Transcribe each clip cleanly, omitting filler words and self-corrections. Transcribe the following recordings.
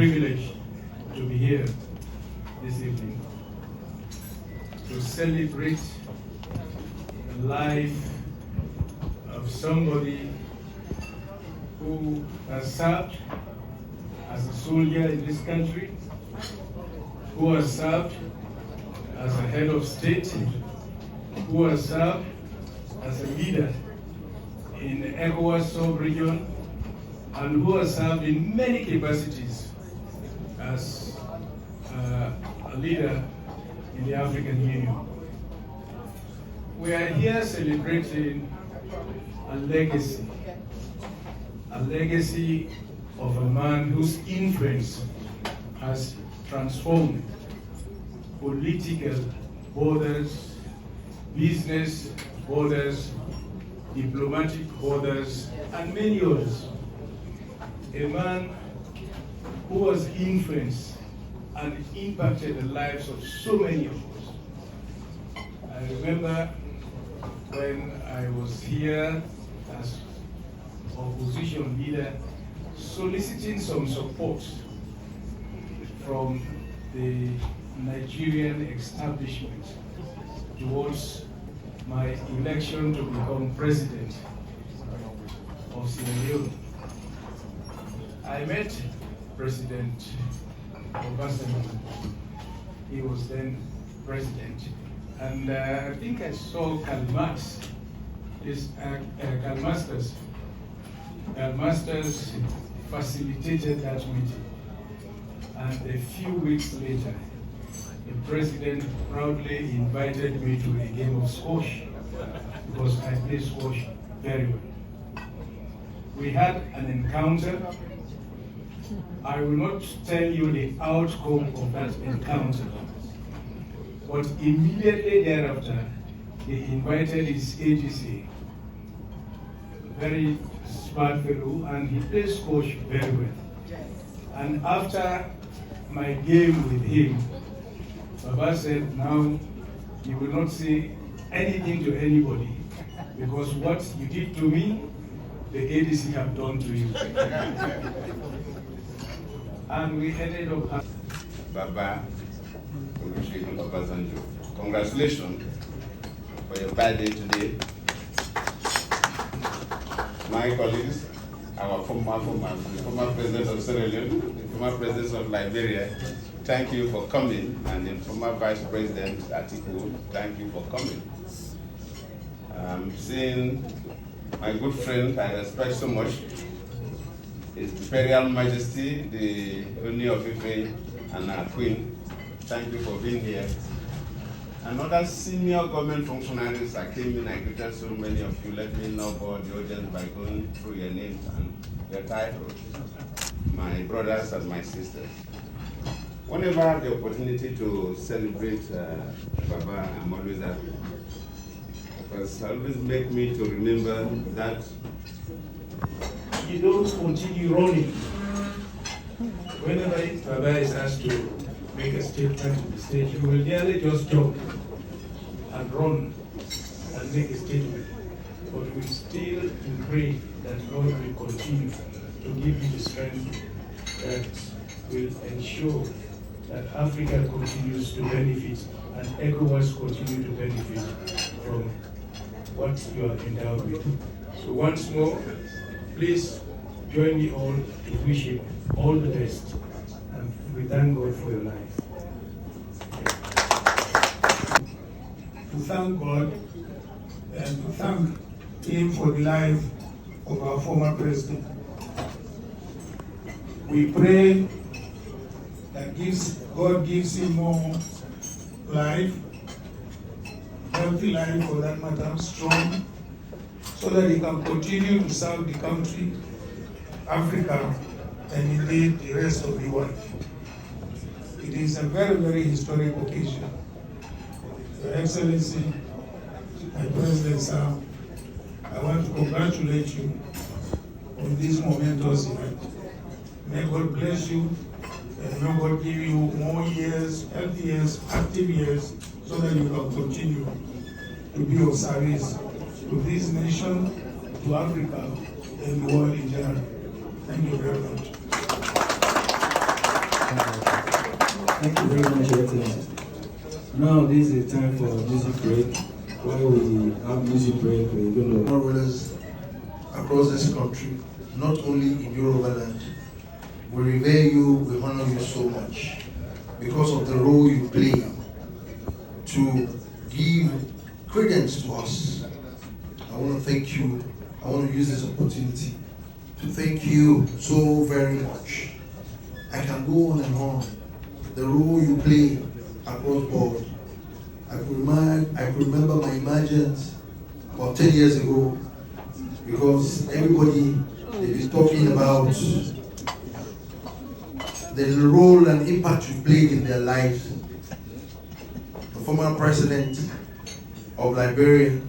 privilege to be here this evening to celebrate the life of somebody who has served as a soldier in this country, who has served as a head of state, who has served as a leader in the ECOWAS sub-region, and who has served in many capacities as a leader in the African Union. We are here celebrating a legacy of a man whose influence has transformed political borders, business borders, diplomatic borders, and many others. A man who has influenced and impacted the lives of so many of us. I remember when I was here as opposition leader, soliciting some support from the Nigerian establishment towards my election to become president of Sierra Leone. I met President Obasanjo. He was then president. And I think I saw Karl Marx, Karl Marx facilitated that meeting. And a few weeks later, the president proudly invited me to a game of squash because I play squash very well. We had an encounter. I will not tell you the outcome of that encounter, but immediately thereafter, he invited his AGC, very smart fellow, and he plays squash very well. And after my game with him, Baba said, now you will not say anything to anybody because what you did to me, the ADC have done to you. And we ended up Baba Obasanjo. Congratulations for your birthday today. My colleagues, our former president of Sierra Leone, the former president of Liberia, thank you for coming, and the former vice president Atiku, thank you for coming. Seeing my good friend I respect so much, His Imperial Majesty, the Ooni of Ife and our Queen, thank you for being here. And other senior government functionaries that came in, I greeted so many of you. Let me know about the audience by going through your names and your titles. My brothers and my sisters. Whenever I have the opportunity to celebrate Baba, I'm always happy. Because it always makes me to remember that you don't continue running. Whenever Baba is asked to make a statement to the stage, you will nearly just jump and run and make a statement. But we still pray that God will continue to give you the strength that will ensure that Africa continues to benefit and ECOWAS continue to benefit from what you are endowed with. So once more, please join me all to wish him all the best, and we thank God for your life. To thank God and to thank him for the life of our former president. We pray that God gives him more life, healthy life for that matter, strong, so that he can continue to serve the country, Africa, and indeed the rest of the world. It is a very, very historic occasion. Your Excellency and President Sam, I want to congratulate you on this momentous event. May God bless you, and may God give you more years, healthy years, active years, so that you can continue to be of service to this nation, to Africa, and the world in general. Thank you very much. Thank you very much, Your Excellency. Now this is a time for music break. While we have music break, we're going to... Rulers across this country, not only in Yoruba land, we revere you, we honor you so much because of the role you play to give credence to us. I want to thank you. I want to use this opportunity to thank you so very much. I can go on and on. The role you play across board. I could remember my emergence about 10 years ago because everybody they've been talking about the role and impact you played in their lives. The former president of Liberia,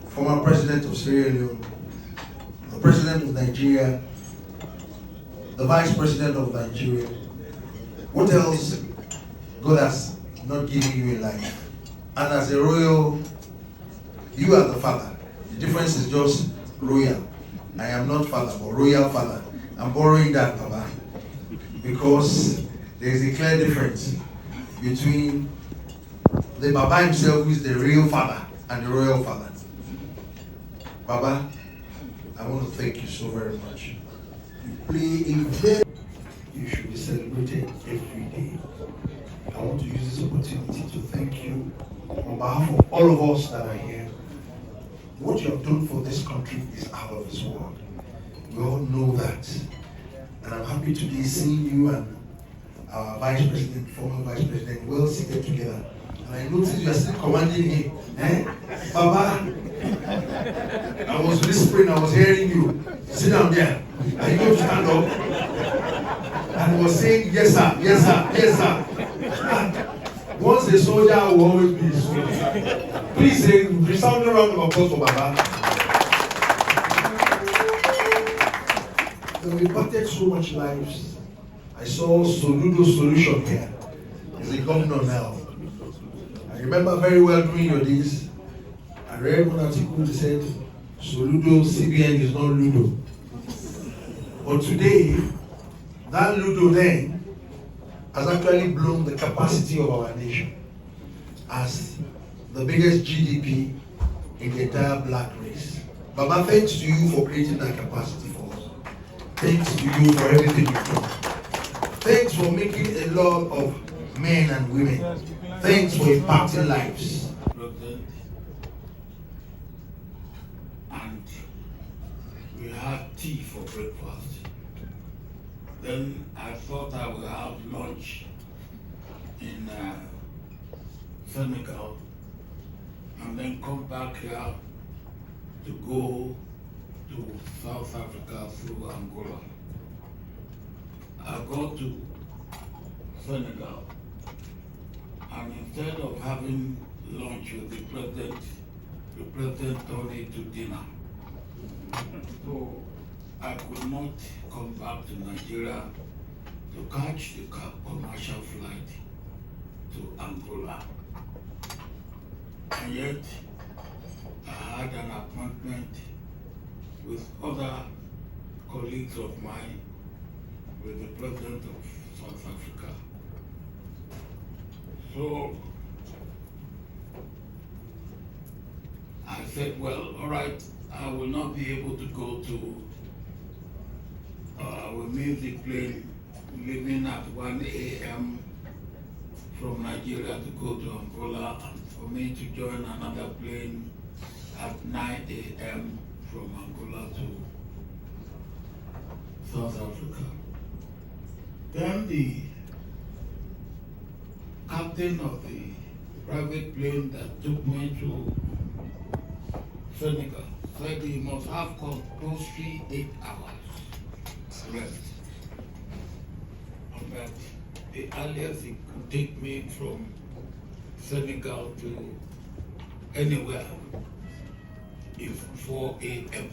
former president of Sierra Leone, the president of Nigeria, the vice president of Nigeria. What else God has not given you in life? And as a royal, you are the father. The difference is just royal. I am not father, but royal father. I'm borrowing that, Baba, because there is a clear difference between the Baba himself, who is the real father, and the royal father. Baba, I want to thank you so very much. You play a very... You should be celebrated every day. I want to use this opportunity to thank you on behalf of all of us that are here. What you have done for this country is out of this world. We all know that. And I'm happy today seeing you and our vice president, former vice president, well seated together. And I noticed you are still commanding him. Baba, I was whispering, I was hearing you. Sit down there. Are you going to stand up? And he was saying, yes sir, yes sir, yes sir. And once a soldier will always be a soldier. Please say, resounding round of applause for Baba. And we impacted so much lives. I saw Soludo's solution here. He's a governor now. I remember very well during your days, I read one article that said, Soludo CBN is not Ludo. But today, that Ludo then has actually blown the capacity of our nation as the biggest GDP in the entire black race. Baba, thanks to you for creating that capacity for us. Thanks to you for everything you've done. Thanks for making a lot of men and women. Thanks for impacting lives. And we had tea for breakfast. Then I thought I would have lunch in Senegal and then come back here to go to South Africa through Angola. I got to Senegal, and instead of having lunch with the president told me to dinner. So I could not come back to Nigeria to catch the commercial flight to Angola. And yet, I had an appointment with other colleagues of mine with the president of South Africa. So I said, well, all right, I will not be able to go to our music plane leaving at 1 a.m. from Nigeria to go to Angola, and for me to join another plane at 9 a.m. from Angola to South Africa. Then the captain of the private plane that took me to Senegal said he must have compulsory 8 hours rest. And that the earliest he could take me from Senegal to anywhere is 4 a.m.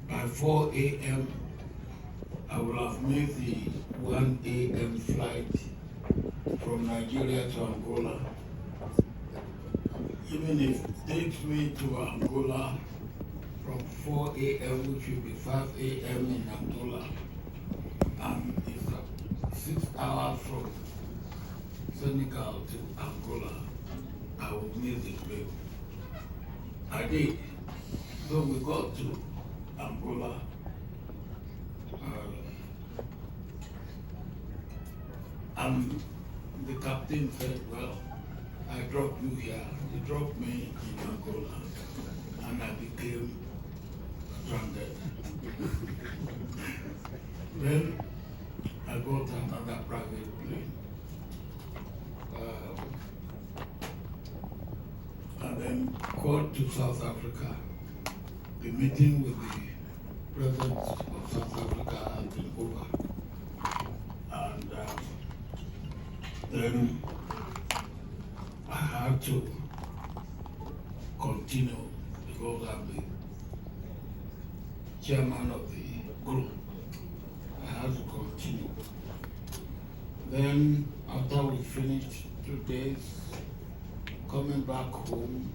By 4 a.m., I will have made the 1 a.m. flight from Nigeria to Angola. Even if it takes me to Angola from 4 a.m., which will be 5 a.m. in Angola, and it's 6 hours from Senegal to Angola, I would miss the plane. I did. So we got to Angola. And the captain said, well, I dropped you here. He dropped me in Angola, and I became stranded. Then I got another private plane. And then got to South Africa. The meeting with the president of South Africa had been over. And then I had to continue because I'm the chairman of the group. I had to continue. Then after we finished 2 days, coming back home,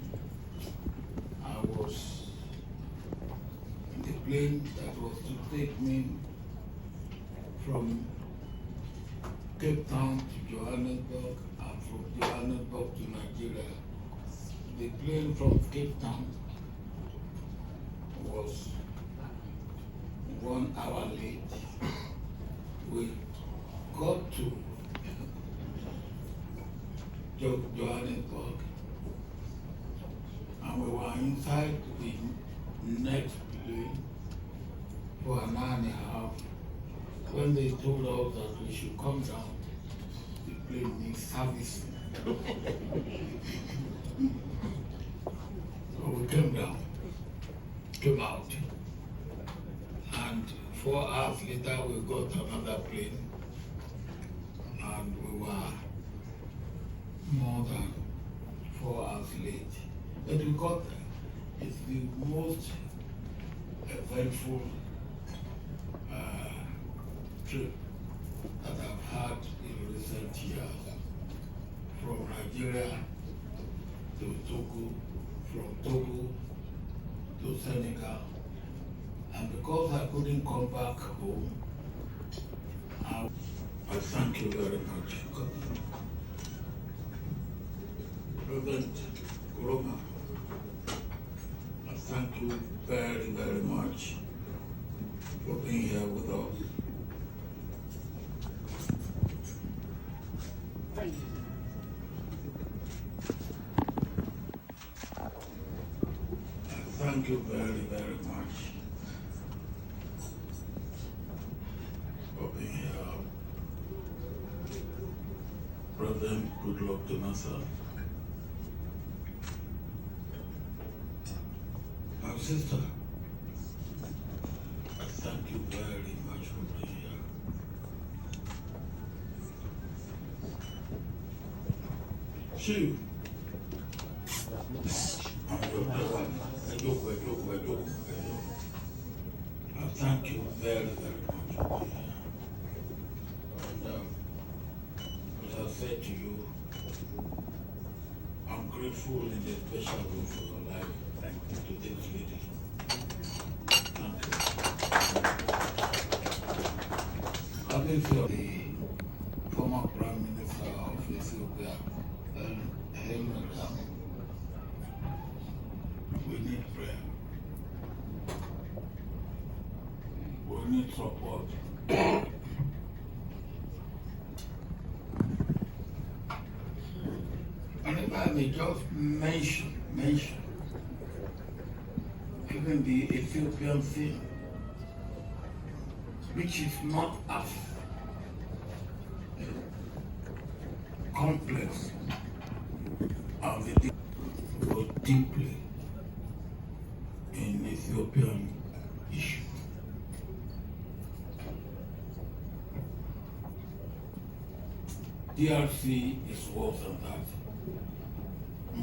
I was in the plane that was to take me from Cape Town to Johannesburg and from Johannesburg to Nigeria. The plane from Cape Town was 1 hour late. We got to Johannesburg and we were inside the next plane for an hour and a half. When they told us that we should come down, the plane needs servicing. So we came down, came out, and 4 hours later we got another plane, and we were more than 4 hours late. But we got there. It's the most eventful trip that I've had in recent years. From Nigeria to Togo, from Togo to Senegal. And because I couldn't come back home, I thank you very much. President Kuroma, I thank you very, very much for being here with us. Thank you very, very much for being here. President Goodluck to myself. My sister, I thank you very much for being here. Chief, I thank you very, very much for being here. And as I said to you, I'm grateful in a special way for your life. Thank you to this lady. Thank you. I think you're the former Prime Minister of Ethiopia, we need prayer. We need support. And if I may just mention even the Ethiopian thing, which is not as complex as it goes deeply in Ethiopian issue. DRC is worse than that,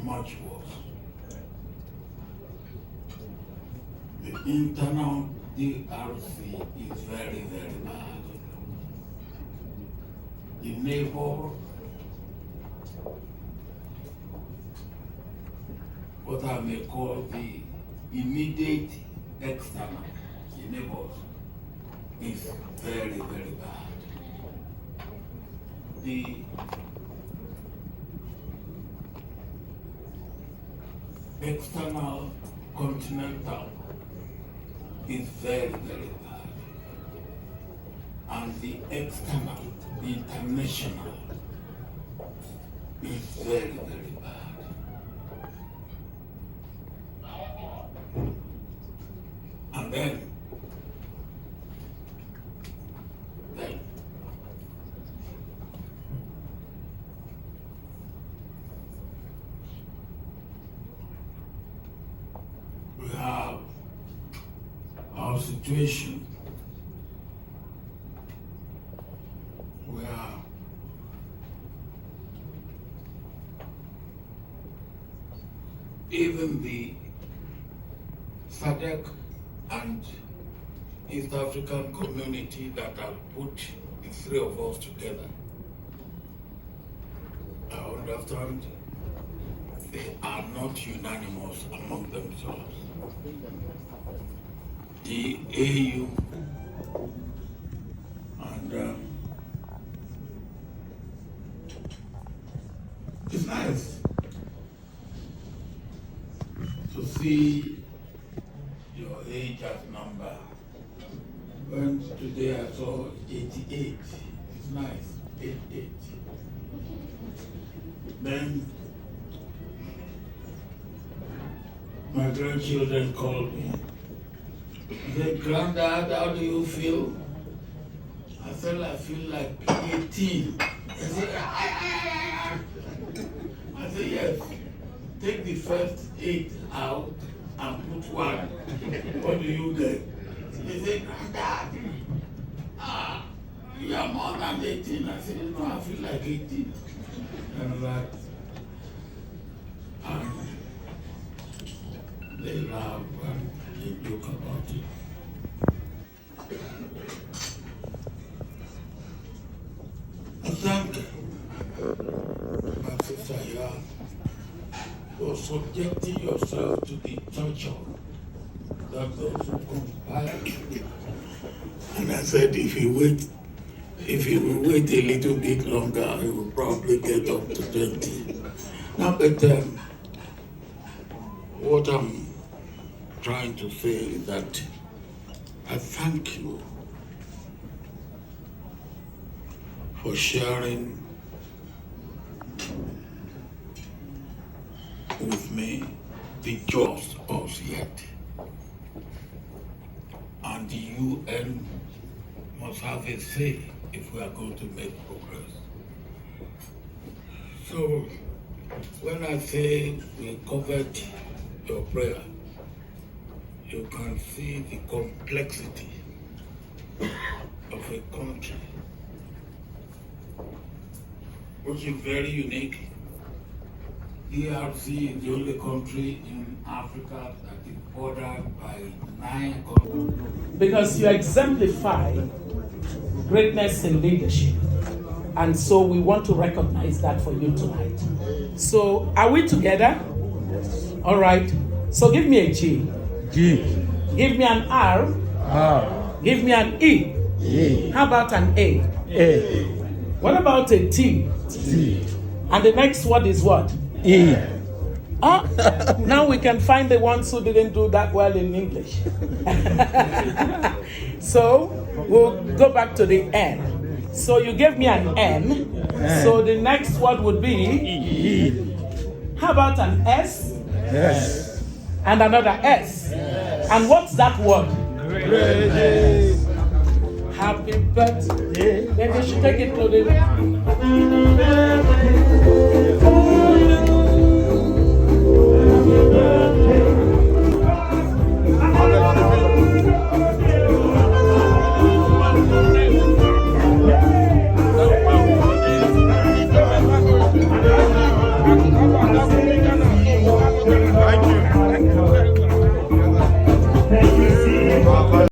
much worse. The internal DRC is very, very bad. The neighbor, what I may call the immediate external, the neighbors, is very, very bad. the external continental is very, very bad. And the external, the international, is very, very bad. And then we have our situation where even the SADC and East African community that have put the three of us together, I understand they are not unanimous among themselves. The AU and it's nice to see your age as number. When today I saw 88, it's nice, 88. Then my grandchildren called me. They said, "Granddad, how do you feel?" I said, "I feel like 18. They said, I said, "Yes, take the first 8 out and put 1. What do you get?" They said, "Granddad, you are more than 18. I said, "No, I feel like 18. And that, and they laugh and they joke about it. I thank my sister here for subjecting yourself to the torture that those who conspire. And I said, if he will wait a little bit longer, he will probably get up to 20. Now, but what I'm trying to say is that I thank you for sharing with me the jaws us yet. And the UN must have a say if we are going to make progress. So when I say we covered your prayer, you can see the complexity of a country which is very unique. DRC is the only country in Africa that is bordered by 9 countries. Because you exemplify greatness in leadership. And so we want to recognize that for you tonight. So are we together? Yes. All right. So give me a G. G. Give me an R. R. Give me an E. E. How about an A? A. What about a T? T. And the next word is what? E. Now we can find the ones who didn't do that well in English. So we'll go back to the N. So you gave me an N. So the next word would be E. How about an S? S. And another S. And what's that word? Great. Happy birthday. Then they should take it to the